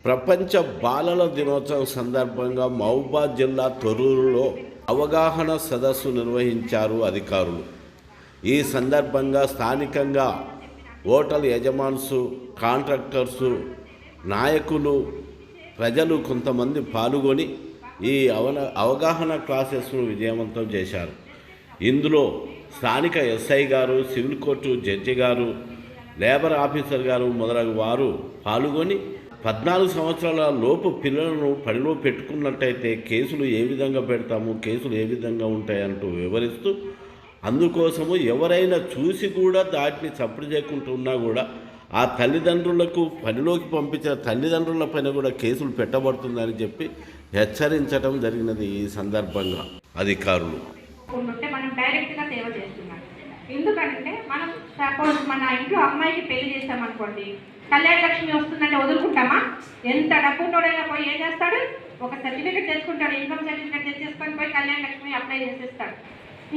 ప్రపంచ బాలల దినోత్సవం సందర్భంగా మహబూబాబాద్ జిల్లా తొర్రూరులో అవగాహన సదస్సు నిర్వహించారు అధికారులు. ఈ సందర్భంగా స్థానికంగా హోటల్ యజమానులు, కాంట్రాక్టర్సు, నాయకులు, ప్రజలు కొంతమంది పాల్గొని ఈ అవగాహన క్లాసెస్ను విజయవంతం చేశారు. ఇందులో స్థానిక ఎస్ఐ గారు, సివిల్ కోర్టు జడ్జి గారు, లేబర్ ఆఫీసర్ గారు మొదలగు వారు పాల్గొని 14 సంవత్సరాల లోపు పిల్లలను పనిలో పెట్టుకున్నట్టయితే కేసులు ఏ విధంగా పెడతాము, కేసులు ఏ విధంగా ఉంటాయంటూ వివరిస్తూ, అందుకోసము ఎవరైనా చూసి కూడా దాటిని చప్పుడు చేయకుండా కూడా ఆ తల్లిదండ్రులకు పనిలోకి పంపించిన తల్లిదండ్రుల పైన కూడా కేసులు పెట్టబడుతుందని చెప్పి హెచ్చరించడం జరిగినది. ఈ సందర్భంగా అధికారులు మనం డైరెక్ట్గా సేవ చేస్తున్నాం. ఎందుకంటే మనం సపోజ్ మన ఇంట్లో అమ్మాయికి పెళ్లి చేస్తామనుకోండి, కళ్యాణ లక్ష్మి వస్తుందంటే వదులుకుంటామా? ఎంత డబ్బు ఉన్నోడైనా పోయి ఏం చేస్తాడు? ఒక సర్టిఫికేట్ తెచ్చుకుంటాడు, ఇన్కమ్ సర్టిఫికేట్ తెచ్చేసుకొని పోయి కళ్యాణ లక్ష్మి అప్లై చేసేస్తాడు.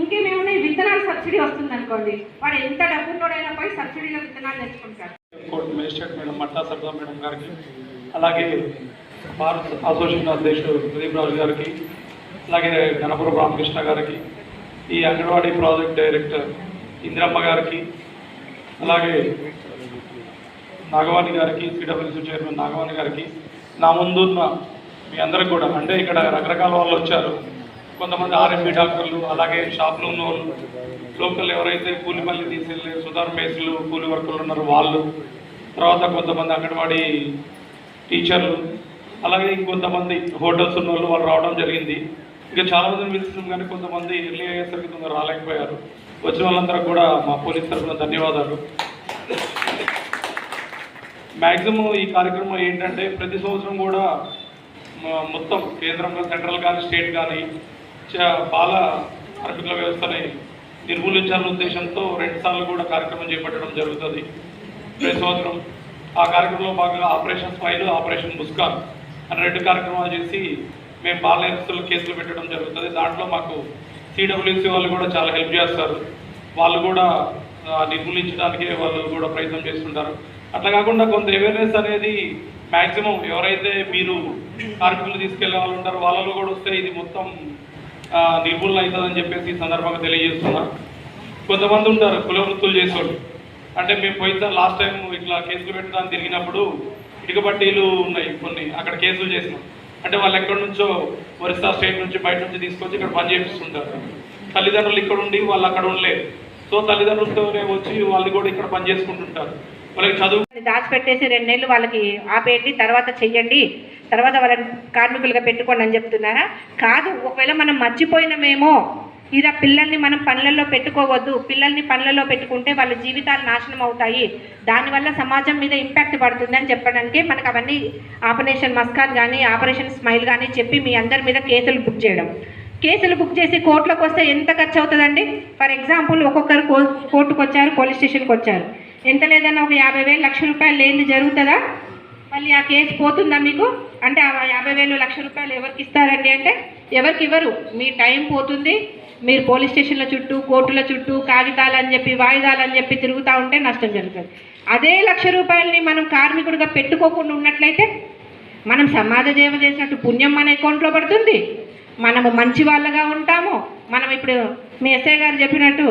ఇంకేమేమున్నాయి, విత్తనాలు సబ్సిడీ వస్తుంది అనుకోండి, వాడు ఎంత డబ్బు ఉన్నోడైనా పోయి సబ్సిడీలో విత్తనాలు తెచ్చుకుంటాడు. కోర్టు మేజిస్ట్రేట్ మేడం మట్టా సర్దా మేడం గారికి, అలాగే భారత్ అసోసియేషన్ అధ్యక్షుడు ప్రదీప్ రాజు గారికి, అలాగే గణపురం రామకృష్ణ గారికి, ఈ అంగన్వాడీ ప్రాజెక్ట్ డైరెక్టర్ ఇందిరమ్మ గారికి, అలాగే నాగవాణి గారికి, సిడబ్ల్యూసీ చైర్మన్ నాగవాణి గారికి, నా ముందున్న మీ అందరికి కూడా, అంటే ఇక్కడ రకరకాల వాళ్ళు వచ్చారు. కొంతమంది ఆర్ఎంపీ డాక్టర్లు, అలాగే షాప్లో ఉన్న వాళ్ళు, లోకల్ ఎవరైతే కూలిపల్లి తీసుకెళ్ళి సుధార్ మేసులు కూలి వర్కులు ఉన్నారో వాళ్ళు, తర్వాత కొంతమంది అంగన్వాడీ టీచర్లు, అలాగే ఇంకొంతమంది హోటల్స్ ఉన్న వాళ్ళు రావడం జరిగింది. ఇంకా చాలామందిని పిలుస్తున్నాం కానీ కొంతమంది ఎర్లీ అయ్యేసరికి తొందర రాలేకపోయారు. వచ్చిన వాళ్ళందరూ కూడా మా పోలీస్ తరఫున ధన్యవాదాలు. మ్యాక్సిమం ఈ కార్యక్రమం ఏంటంటే ప్రతి సంవత్సరం కూడా మొత్తం కేంద్రంలో సెంట్రల్ కానీ స్టేట్ కానీ బాల కార్మికుల వ్యవస్థని నిర్మూలించాలనే ఉద్దేశంతో 2 సార్లు కూడా కార్యక్రమం చేపట్టడం జరుగుతుంది ప్రతి సంవత్సరం. ఆ కార్యక్రమంలో భాగంగా ఆపరేషన్ స్మైల్, ఆపరేషన్ ముస్కాన్ అనే 2 కార్యక్రమాలు చేసి మేము బాల వ్యవస్థలో కేసులు పెట్టడం జరుగుతుంది. దాంట్లో మాకు సిడబ్ల్యూసీ వాళ్ళు కూడా చాలా హెల్ప్ చేస్తారు. వాళ్ళు కూడా నిర్మూలించడానికి వాళ్ళు కూడా ప్రయత్నం చేస్తుంటారు. అట్లా కాకుండా కొంత అవేర్నెస్ అనేది మ్యాక్సిమం ఎవరైతే మీరు కార్మికులు తీసుకెళ్లే వాళ్ళు ఉంటారో వాళ్ళలో కూడా వస్తే ఇది మొత్తం నిర్మూలన అవుతుందని చెప్పేసి ఈ సందర్భంగా తెలియజేస్తున్నా. కొంతమంది ఉంటారు కుల వృత్తులు చేసేవాళ్ళు, అంటే మేము పోయిన లాస్ట్ టైం ఇట్లా కేసులు పెట్టడానికి తిరిగినప్పుడు ఇటుక పట్టీలు ఉన్నాయి కొన్ని, అక్కడ కేసులు చేసినాం. అంటే వాళ్ళు ఎక్కడి నుంచో ఒరిస్సా స్టేట్ నుంచి బయట నుంచి తీసుకొచ్చి ఇక్కడ పని చేపిస్తుంటారు. తల్లిదండ్రులు ఇక్కడ ఉండి వాళ్ళు అక్కడ ఉండలేరు. సో తల్లిదండ్రులతోనే వచ్చి వాళ్ళు కూడా ఇక్కడ పని చేసుకుంటుంటారు. వాళ్ళకి చదువు దాచిపెట్టేసి 2 నెలలు వాళ్ళకి ఆపేయండి, తర్వాత చెయ్యండి, తర్వాత వాళ్ళని కార్మికులుగా పెట్టుకోండి అని చెప్తున్నారా? కాదు. ఒకవేళ మనం మర్చిపోయినామేమో, ఇలా పిల్లల్ని మనం పనులలో పెట్టుకోవద్దు, పిల్లల్ని పనులలో పెట్టుకుంటే వాళ్ళ జీవితాలు నాశనం అవుతాయి, దానివల్ల సమాజం మీద ఇంపాక్ట్ పడుతుంది అని చెప్పడానికి మనకు అవన్నీ ఆపరేషన్ మస్కాన్ కానీ ఆపరేషన్ స్మైల్ కానీ చెప్పి మీ అందరి మీద కేసులు బుక్ చేయడం. కేసులు బుక్ చేసి కోర్టులోకి వస్తే ఎంత ఖర్చు అవుతుందండి? ఫర్ ఎగ్జాంపుల్ ఒక్కొక్కరు కోర్టుకు వచ్చారు, పోలీస్ స్టేషన్కి వచ్చారు, ఎంత లేదన్నా ఒక 50,000 లక్ష రూపాయలు లేనిది జరుగుతుందా? మళ్ళీ ఆ కేసు పోతుందా మీకు? అంటే ఆ 50,000 లక్ష రూపాయలు ఎవరికి ఇస్తారండి అంటే ఎవరికి ఇవ్వరు. మీ టైం పోతుంది, మీరు పోలీస్ స్టేషన్ల చుట్టూ, కోర్టుల చుట్టూ కాగితాలు అని చెప్పి, వాయిదాలు అని చెప్పి తిరుగుతూ ఉంటే నష్టం జరుగుతుంది. అదే 1 లక్ష రూపాయలని మనం కార్మికుడిగా పెట్టుకోకుండా ఉన్నట్లయితే మనం సమాజ సేవ చేసినట్టు పుణ్యం మన అకౌంట్లో పడుతుంది, మనము మంచి వాళ్ళగా ఉంటాము. మనం ఇప్పుడు మీ ఎస్ఐ గారు చెప్పినట్టు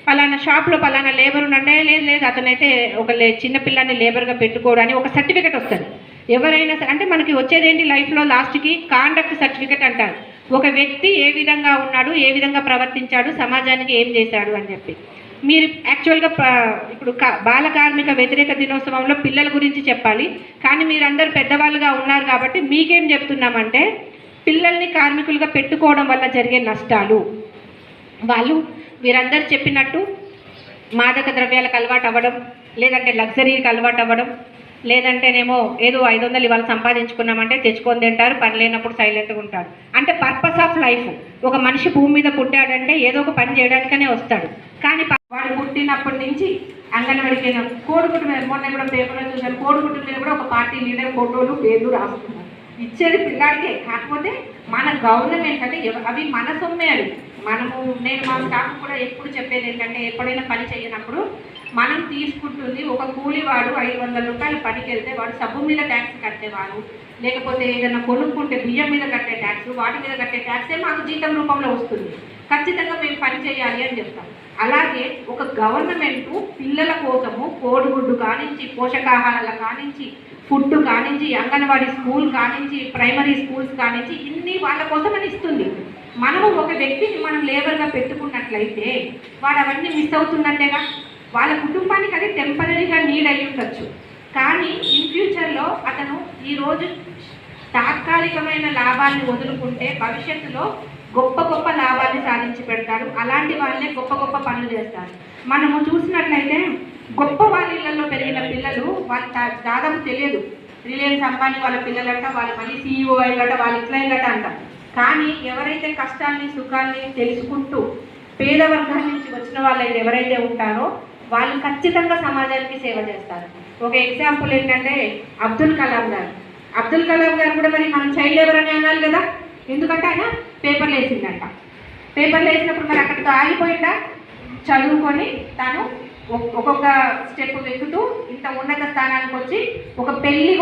పలానా షాప్లో పలానా లేబర్ ఉండే, లేదు అతనైతే ఒక చిన్నపిల్లాన్ని లేబర్గా పెట్టుకోవడానికి ఒక సర్టిఫికేట్ వస్తుంది. ఎవరైనా అంటే మనకి వచ్చేది ఏంటి లైఫ్లో లాస్ట్కి కాండక్ట్ సర్టిఫికేట్ అంటారు. ఒక వ్యక్తి ఏ విధంగా ఉన్నాడు, ఏ విధంగా ప్రవర్తించాడు, సమాజానికి ఏం చేశాడు అని చెప్పి. మీరు యాక్చువల్గా ఇప్పుడు బాల కార్మిక వ్యతిరేక దినోత్సవంలో పిల్లల గురించి చెప్పాలి, కానీ మీరందరూ పెద్దవాళ్ళుగా ఉన్నారు కాబట్టి మీకేం చెప్తున్నామంటే పిల్లల్ని కార్మికులుగా పెట్టుకోవడం వల్ల జరిగే నష్టాలు, వాళ్ళు వీరందరూ చెప్పినట్టు మాదక ద్రవ్యాలకు అలవాటు అవ్వడం, లేదంటే లగ్జరీకి అలవాటు అవ్వడం, లేదంటేనేమో ఏదో 500 ఇవాళ సంపాదించుకున్నామంటే తెచ్చుకొని తింటారు, పని లేనప్పుడు సైలెంట్గా ఉంటారు. అంటే పర్పస్ ఆఫ్ లైఫ్, ఒక మనిషి భూమి మీద పుట్టాడంటే ఏదో ఒక పని చేయడానికనే వస్తాడు. కానీ వాడు పుట్టినప్పటి నుంచి అంగన్వాడికి కోడిగుడ్డు మీద, మొన్న కూడా పేపర్లో చూసాను, కోడిగుడ్డు మీద కూడా ఒక పార్టీ లీడర్ ఫోటోలు పేర్లు రాస్తున్నారు. ఇచ్చేది పిల్లాడికే. కాకపోతే మన గవర్నమెంట్ అంటే అవి మన సొమ్మే, అవి నేను మా స్టాఫ్ కూడా ఎప్పుడు చెప్పేది ఏంటంటే, ఎప్పుడైనా పని చేయనప్పుడు మనం తీసుకుంటుంది ఒక కూలివాడు 500 రూపాయలు పనికి వెళ్తే వాడు సబ్బు మీద ట్యాక్స్ కట్టేవారు, లేకపోతే ఏదైనా కొనుక్కుంటే బియ్యం మీద కట్టే ట్యాక్స్, వాటి మీద కట్టే ట్యాక్సే మాకు జీతం రూపంలో వస్తుంది. ఖచ్చితంగా మేము పని చేయాలి అని చెప్తాం. అలాగే ఒక గవర్నమెంట్ పిల్లల కోసము కోడిగుడ్డు కానించి, పోషకాహారాల కానించి, ఫుడ్ కానించి, అంగన్వాడీ స్కూల్ కానించి, ప్రైమరీ స్కూల్స్ కానించి ఇన్ని వాళ్ళ కోసం అని ఇస్తుంది. మనము ఒక వ్యక్తిని మనం లేబర్గా పెట్టుకున్నట్లయితే వాడు అవన్నీ మిస్ అవుతున్నట్టేగా. వాళ్ళ కుటుంబానికి అది టెంపరీగా నీడ్ అయి ఉండొచ్చు, కానీ ఇన్ ఫ్యూచర్లో అతను ఈరోజు తాత్కాలికమైన లాభాన్ని వదులుకుంటే భవిష్యత్తులో గొప్ప గొప్ప లాభాన్ని సాధించి పెడతారు. అలాంటి వాళ్ళే గొప్ప గొప్ప పనులు చేస్తారు. మనము చూసినట్లయితే గొప్ప వాళ్ళ ఇళ్లలో పెరిగిన పిల్లలు వాళ్ళ దాదాపు తెలియదు. రిలయన్స్ అంబానీ వాళ్ళ పిల్లలంట, వాళ్ళు మళ్ళీ CEO అయ్యట, వాళ్ళు ఇట్లా అయ్యట అంట. కానీ ఎవరైతే కష్టాన్ని సుఖాన్ని తెలుసుకుంటూ పేద వర్గాల నుంచి వచ్చిన వాళ్ళైతే ఎవరైతే ఉంటారో వాళ్ళు ఖచ్చితంగా సమాజానికి సేవ చేస్తారు. ఒక ఎగ్జాంపుల్ ఏంటంటే అబ్దుల్ కలాం గారు కూడా మరి మనం చైల్డ్ లేబర్ అని అనాలి కదా, ఎందుకంటే ఆయన పేపర్లు వేసిందంట. పేపర్లు వేసినప్పుడు మరి అక్కడితో ఆగిపోయిందా? చదువుకొని తను ఒక్కొక్క స్టెప్ ఎక్కుతూ ఇంత ఉన్నత స్థానానికి వచ్చి ఒక పెళ్లి